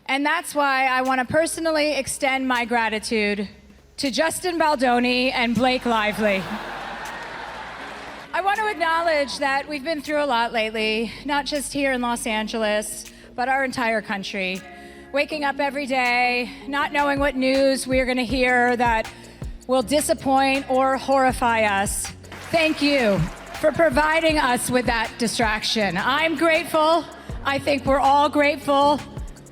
And that's why I want to personally extend my gratitude to Justin Baldoni and Blake Lively. I want to acknowledge that we've been through a lot lately, not just here in Los Angeles, but our entire country. Waking up every day, not knowing what news we are going to hear that will disappoint or horrify us. Thank you for providing us with that distraction. I'm grateful. I think we're all grateful.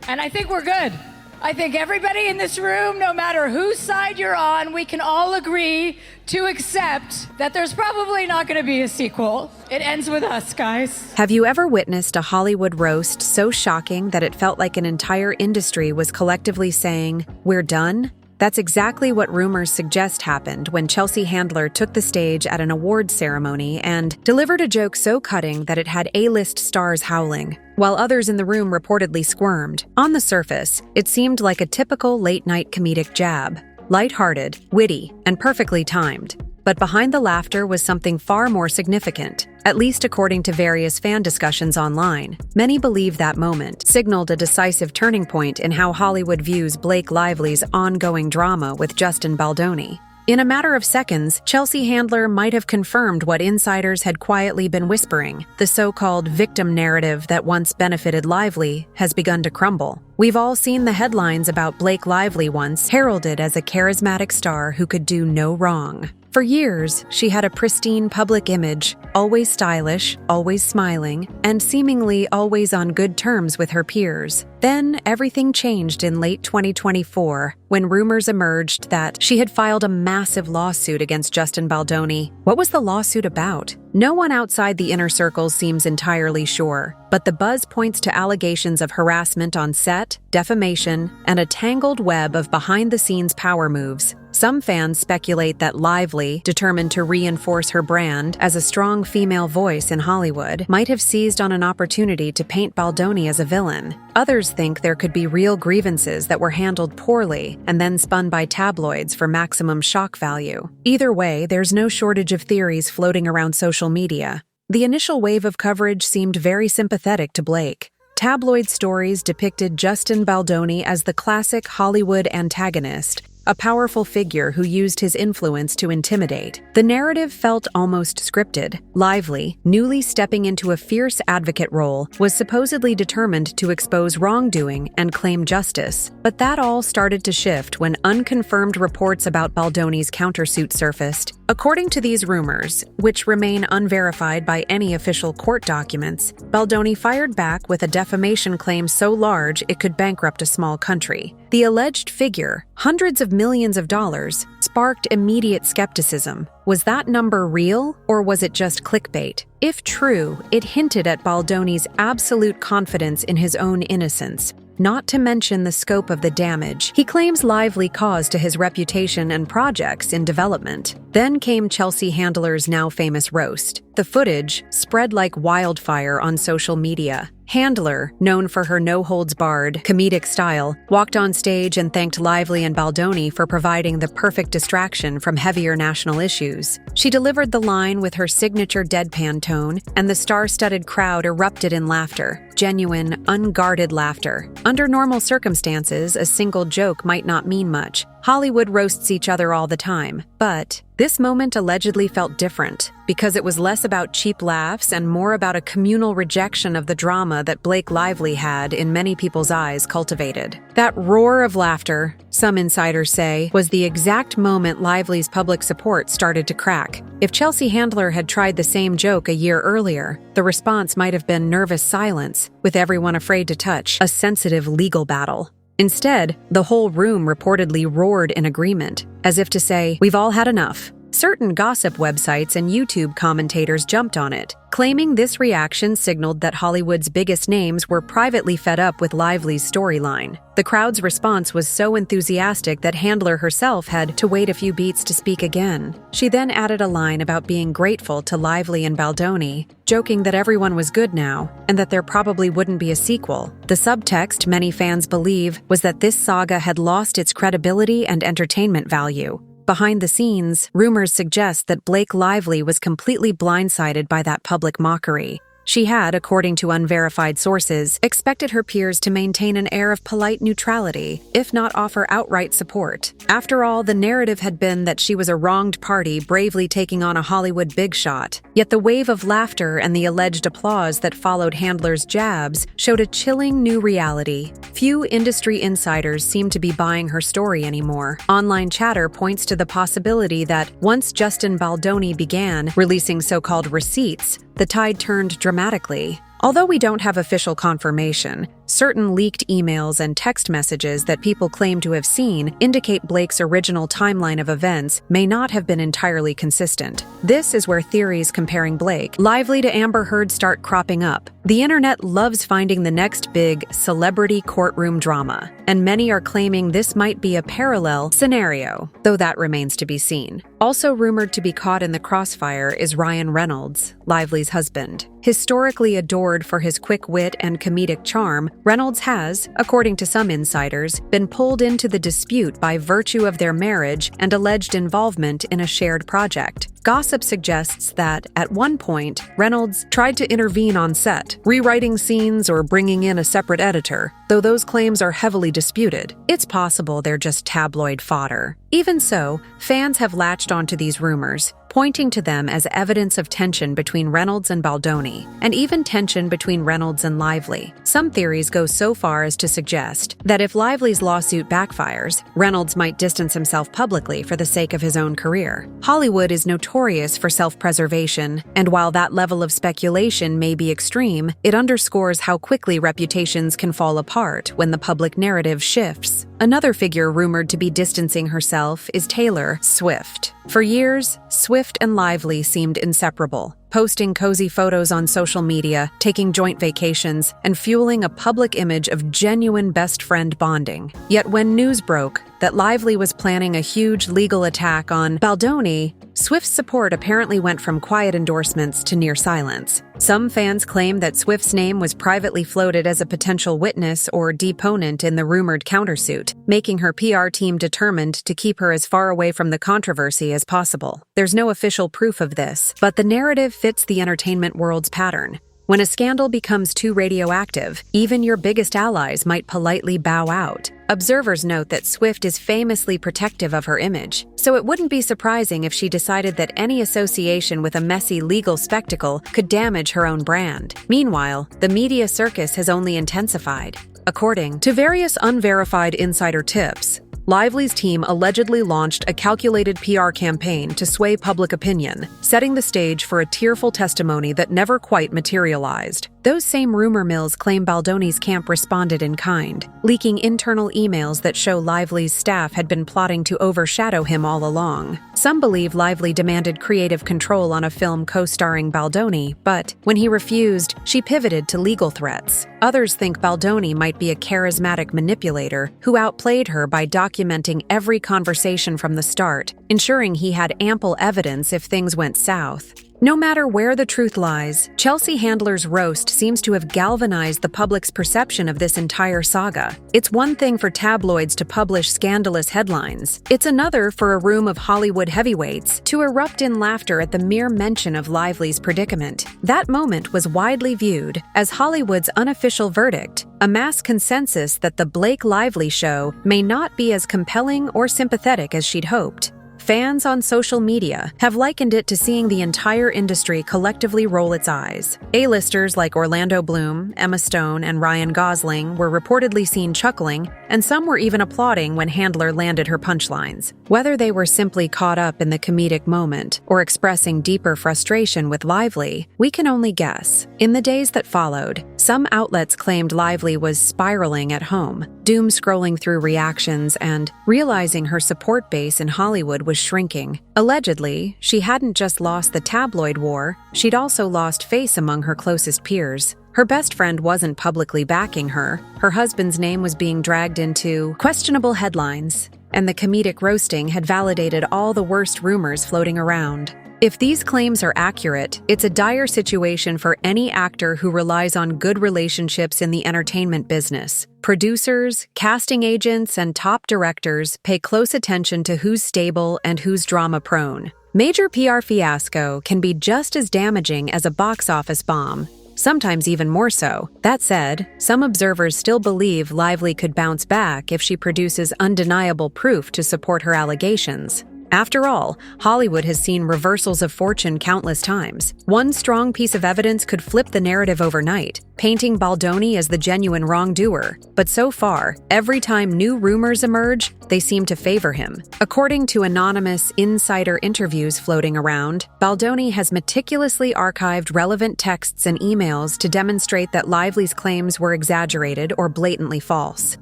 And I think we're good. I think everybody in this room, no matter whose side you're on, we can all agree to accept that there's probably not going to be a sequel. It ends with us, guys. Have you ever witnessed a Hollywood roast so shocking that it felt like an entire industry was collectively saying, "We're done"? That's exactly what rumors suggest happened when Chelsea Handler took the stage at an awards ceremony and delivered a joke so cutting that it had A-list stars howling, while others in the room reportedly squirmed. On the surface, it seemed like a typical late-night comedic jab, lighthearted, witty, and perfectly timed. But behind the laughter was something far more significant, at least according to various fan discussions online. Many believe that moment signaled a decisive turning point in how Hollywood views Blake Lively's ongoing drama with Justin Baldoni. In a matter of seconds, Chelsea Handler might have confirmed what insiders had quietly been whispering. The so-called victim narrative that once benefited Lively has begun to crumble. We've all seen the headlines about Blake Lively once heralded as a charismatic star who could do no wrong. For years, she had a pristine public image, always stylish, always smiling, and seemingly always on good terms with her peers. Then, everything changed in late 2024 when rumors emerged that she had filed a massive lawsuit against Justin Baldoni. What was the lawsuit about? No one outside the inner circle seems entirely sure, but the buzz points to allegations of harassment on set, defamation, and a tangled web of behind-the-scenes power moves. Some fans speculate that Lively, determined to reinforce her brand as a strong female voice in Hollywood, might have seized on an opportunity to paint Baldoni as a villain. Others think there could be real grievances that were handled poorly and then spun by tabloids for maximum shock value. Either way, there's no shortage of theories floating around social media. The initial wave of coverage seemed very sympathetic to Blake. Tabloid stories depicted Justin Baldoni as the classic Hollywood antagonist, a powerful figure who used his influence to intimidate. The narrative felt almost scripted. Lively, newly stepping into a fierce advocate role, was supposedly determined to expose wrongdoing and claim justice. But that all started to shift when unconfirmed reports about Baldoni's countersuit surfaced. According to these rumors, which remain unverified by any official court documents, Baldoni fired back with a defamation claim so large it could bankrupt a small country. The alleged figure, hundreds of millions of dollars, sparked immediate skepticism. Was that number real, or was it just clickbait? If true, it hinted at Baldoni's absolute confidence in his own innocence, not to mention the scope of the damage he claims Lively caused to his reputation and projects in development. Then came Chelsea Handler's now famous roast. The footage spread like wildfire on social media. Handler, known for her no-holds-barred, comedic style, walked on stage and thanked Lively and Baldoni for providing the perfect distraction from heavier national issues. She delivered the line with her signature deadpan tone, and the star-studded crowd erupted in laughter. Genuine, unguarded laughter. Under normal circumstances, a single joke might not mean much. Hollywood roasts each other all the time, but this moment allegedly felt different because it was less about cheap laughs and more about a communal rejection of the drama that Blake Lively had, in many people's eyes, cultivated. That roar of laughter, some insiders say, was the exact moment Lively's public support started to crack. If Chelsea Handler had tried the same joke a year earlier, the response might have been nervous silence, with everyone afraid to touch a sensitive legal battle. Instead, the whole room reportedly roared in agreement, as if to say, "We've all had enough." Certain gossip websites and YouTube commentators jumped on it, claiming this reaction signaled that Hollywood's biggest names were privately fed up with Lively's storyline. The crowd's response was so enthusiastic that Handler herself had to wait a few beats to speak again. She then added a line about being grateful to Lively and Baldoni, joking that everyone was good now, and that there probably wouldn't be a sequel. The subtext, many fans believe, was that this saga had lost its credibility and entertainment value. Behind the scenes, rumors suggest that Blake Lively was completely blindsided by that public mockery. She had, according to unverified sources, expected her peers to maintain an air of polite neutrality, if not offer outright support. After all, the narrative had been that she was a wronged party bravely taking on a Hollywood big shot. Yet the wave of laughter and the alleged applause that followed Handler's jabs showed a chilling new reality. Few industry insiders seem to be buying her story anymore. Online chatter points to the possibility that once Justin Baldoni began releasing so-called receipts, the tide turned dramatically. Although we don't have official confirmation, certain leaked emails and text messages that people claim to have seen indicate Blake's original timeline of events may not have been entirely consistent. This is where theories comparing Blake Lively to Amber Heard start cropping up. The internet loves finding the next big celebrity courtroom drama, and many are claiming this might be a parallel scenario, though that remains to be seen. Also rumored to be caught in the crossfire is Ryan Reynolds, Lively's husband. Historically adored for his quick wit and comedic charm, Reynolds has, according to some insiders, been pulled into the dispute by virtue of their marriage and alleged involvement in a shared project. Gossip suggests that, at one point, Reynolds tried to intervene on set, rewriting scenes or bringing in a separate editor, though those claims are heavily disputed. It's possible they're just tabloid fodder. Even so, fans have latched onto these rumors, pointing to them as evidence of tension between Reynolds and Baldoni, and even tension between Reynolds and Lively. Some theories go so far as to suggest that if Lively's lawsuit backfires, Reynolds might distance himself publicly for the sake of his own career. Hollywood is notorious for self-preservation, and while that level of speculation may be extreme, it underscores how quickly reputations can fall apart when the public narrative shifts. Another figure rumored to be distancing herself is Taylor Swift. For years, Swift and Lively seemed inseparable, posting cozy photos on social media, taking joint vacations, and fueling a public image of genuine best friend bonding. Yet when news broke that Lively was planning a huge legal attack on Baldoni, Swift's support apparently went from quiet endorsements to near silence. Some fans claim that Swift's name was privately floated as a potential witness or deponent in the rumored countersuit, making her PR team determined to keep her as far away from the controversy as possible. There's no official proof of this, but the narrative fits the entertainment world's pattern. When a scandal becomes too radioactive, even your biggest allies might politely bow out. Observers note that Swift is famously protective of her image, so it wouldn't be surprising if she decided that any association with a messy legal spectacle could damage her own brand. Meanwhile, the media circus has only intensified. According to various unverified insider tips, Lively's team allegedly launched a calculated PR campaign to sway public opinion, setting the stage for a tearful testimony that never quite materialized. Those same rumor mills claim Baldoni's camp responded in kind, leaking internal emails that show Lively's staff had been plotting to overshadow him all along. Some believe Lively demanded creative control on a film co-starring Baldoni, but when he refused, she pivoted to legal threats. Others think Baldoni might be a charismatic manipulator who outplayed her by documenting every conversation from the start, ensuring he had ample evidence if things went south. No matter where the truth lies, Chelsea Handler's roast seems to have galvanized the public's perception of this entire saga. It's one thing for tabloids to publish scandalous headlines. It's another for a room of Hollywood heavyweights to erupt in laughter at the mere mention of Lively's predicament. That moment was widely viewed as Hollywood's unofficial verdict, a mass consensus that the Blake Lively show may not be as compelling or sympathetic as she'd hoped. Fans on social media have likened it to seeing the entire industry collectively roll its eyes. A-listers like Orlando Bloom, Emma Stone, and Ryan Gosling were reportedly seen chuckling, and some were even applauding when Handler landed her punchlines. Whether they were simply caught up in the comedic moment or expressing deeper frustration with Lively, we can only guess. In the days that followed, some outlets claimed Lively was spiraling at home, doom-scrolling through reactions and realizing her support base in Hollywood was shrinking. Allegedly, she hadn't just lost the tabloid war, she'd also lost face among her closest peers. Her best friend wasn't publicly backing her, her husband's name was being dragged into questionable headlines, and the comedic roasting had validated all the worst rumors floating around. If these claims are accurate, it's a dire situation for any actor who relies on good relationships in the entertainment business. Producers, casting agents, and top directors pay close attention to who's stable and who's drama-prone. Major PR fiasco can be just as damaging as a box office bomb. sometimes even more so. That said, some observers still believe Lively could bounce back if she produces undeniable proof to support her allegations. After all, Hollywood has seen reversals of fortune countless times. One strong piece of evidence could flip the narrative overnight, painting Baldoni as the genuine wrongdoer. But so far, every time new rumors emerge, they seem to favor him. According to anonymous insider interviews floating around, Baldoni has meticulously archived relevant texts and emails to demonstrate that Lively's claims were exaggerated or blatantly false.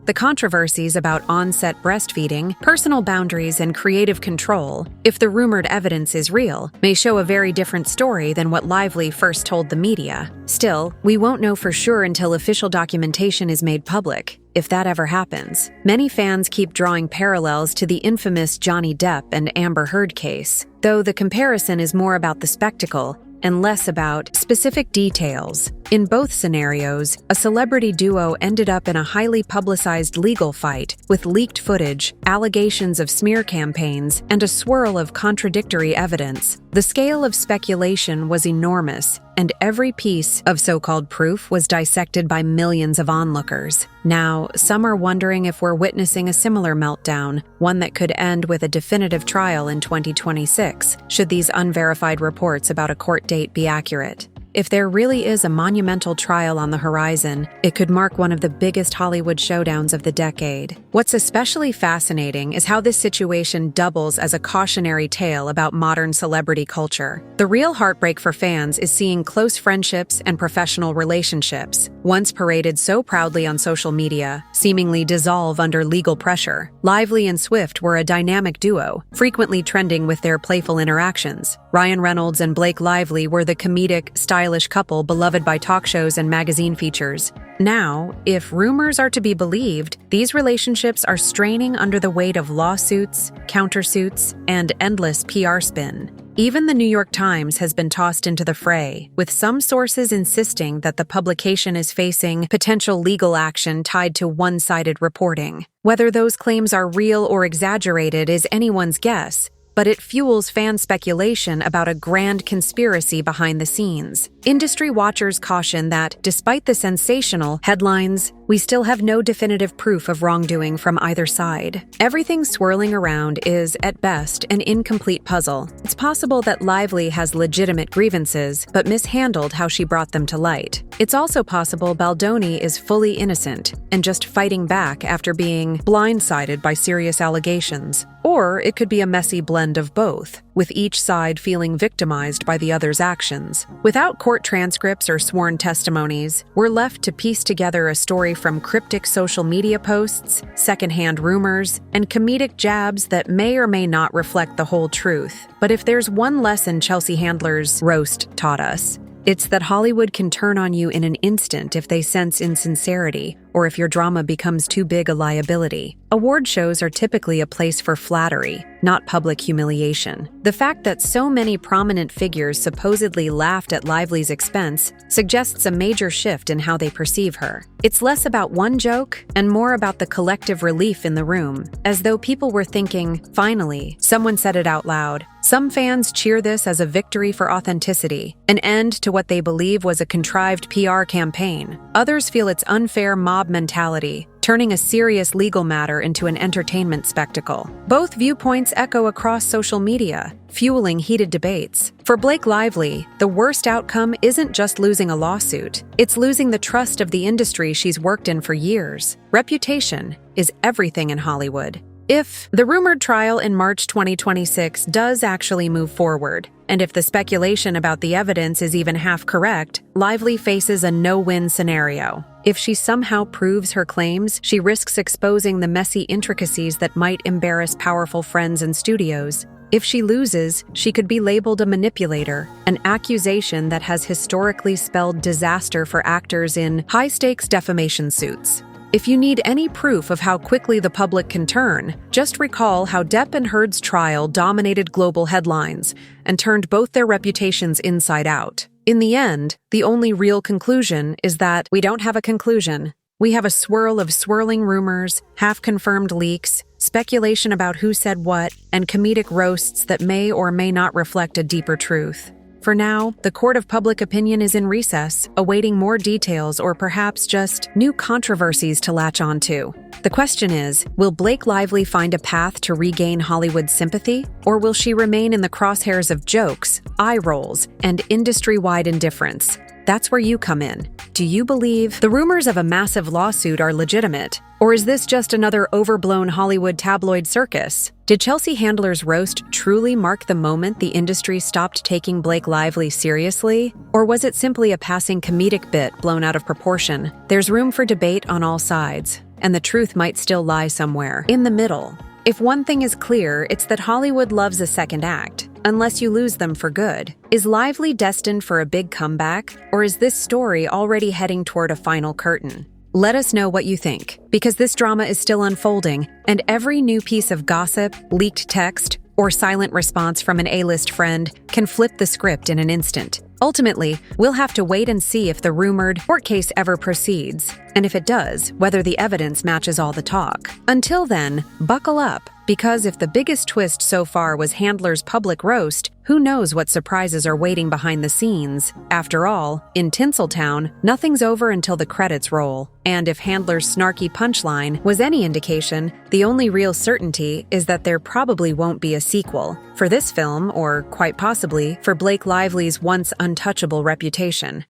The controversies about on-set breastfeeding, personal boundaries, and creative control, if the rumored evidence is real, may show a very different story than what Lively first told the media. Still, we won't know for sure until official documentation is made public, if that ever happens. Many fans keep drawing parallels to the infamous Johnny Depp and Amber Heard case, though the comparison is more about the spectacle and less about specific details. In both scenarios, a celebrity duo ended up in a highly publicized legal fight with leaked footage, allegations of smear campaigns, and a swirl of contradictory evidence. The scale of speculation was enormous, and every piece of so-called proof was dissected by millions of onlookers. Now, some are wondering if we're witnessing a similar meltdown, one that could end with a definitive trial in 2026, should these unverified reports about a court date be accurate. If there really is a monumental trial on the horizon, it could mark one of the biggest Hollywood showdowns of the decade. What's especially fascinating is how this situation doubles as a cautionary tale about modern celebrity culture. The real heartbreak for fans is seeing close friendships and professional relationships, once paraded so proudly on social media, seemingly dissolve under legal pressure. Lively and Swift were a dynamic duo, frequently trending with their playful interactions. Ryan Reynolds and Blake Lively were the comedic, stylish couple beloved by talk shows and magazine features. Now, if rumors are to be believed, these relationships are straining under the weight of lawsuits, countersuits, and endless PR spin. Even the New York Times has been tossed into the fray, with some sources insisting that the publication is facing potential legal action tied to one-sided reporting. Whether those claims are real or exaggerated is anyone's guess, but it fuels fan speculation about a grand conspiracy behind the scenes. Industry watchers caution that, despite the sensational headlines, we still have no definitive proof of wrongdoing from either side. Everything swirling around is, at best, an incomplete puzzle. It's possible that Lively has legitimate grievances, but mishandled how she brought them to light. It's also possible Baldoni is fully innocent and just fighting back after being blindsided by serious allegations. Or it could be a messy blend of both, with each side feeling victimized by the other's actions. Without court transcripts or sworn testimonies, we're left to piece together a story from cryptic social media posts, secondhand rumors, and comedic jabs that may or may not reflect the whole truth. But if there's one lesson Chelsea Handler's roast taught us, it's that Hollywood can turn on you in an instant if they sense insincerity, or if your drama becomes too big a liability. Award shows are typically a place for flattery, not public humiliation. The fact that so many prominent figures supposedly laughed at Lively's expense suggests a major shift in how they perceive her. It's less about one joke and more about the collective relief in the room, as though people were thinking, finally, someone said it out loud. Some fans cheer this as a victory for authenticity, an end to what they believe was a contrived PR campaign. Others feel it's unfair mob mentality, turning a serious legal matter into an entertainment spectacle. Both viewpoints echo across social media, fueling heated debates. For Blake Lively, the worst outcome isn't just losing a lawsuit, it's losing the trust of the industry she's worked in for years. Reputation is everything in Hollywood. If the rumored trial in March 2026 does actually move forward, and if the speculation about the evidence is even half correct, Lively faces a no-win scenario. If she somehow proves her claims, she risks exposing the messy intricacies that might embarrass powerful friends and studios. If she loses, she could be labeled a manipulator, an accusation that has historically spelled disaster for actors in high-stakes defamation suits. If you need any proof of how quickly the public can turn, just recall how Depp and Heard's trial dominated global headlines and turned both their reputations inside out. In the end, the only real conclusion is that we don't have a conclusion. We have a swirl of swirling rumors, half-confirmed leaks, speculation about who said what, and comedic roasts that may or may not reflect a deeper truth. For now, the court of public opinion is in recess, awaiting more details or perhaps just new controversies to latch onto. The question is, will Blake Lively find a path to regain Hollywood's sympathy, or will she remain in the crosshairs of jokes, eye rolls, and industry-wide indifference? That's where you come in. Do you believe the rumors of a massive lawsuit are legitimate? Or is this just another overblown Hollywood tabloid circus? Did Chelsea Handler's roast truly mark the moment the industry stopped taking Blake Lively seriously? Or was it simply a passing comedic bit blown out of proportion? There's room for debate on all sides, and the truth might still lie somewhere in the middle. If one thing is clear, it's that Hollywood loves a second act, unless you lose them for good. Is Lively destined for a big comeback, or is this story already heading toward a final curtain? Let us know what you think, because this drama is still unfolding, and every new piece of gossip, leaked text, or silent response from an A-list friend can flip the script in an instant. Ultimately, we'll have to wait and see if the rumored court case ever proceeds, and if it does, whether the evidence matches all the talk. Until then, buckle up, because if the biggest twist so far was Handler's public roast, who knows what surprises are waiting behind the scenes? After all, in Tinseltown, nothing's over until the credits roll. And if Handler's snarky punchline was any indication, the only real certainty is that there probably won't be a sequel for this film, or quite possibly for Blake Lively's once untouchable reputation.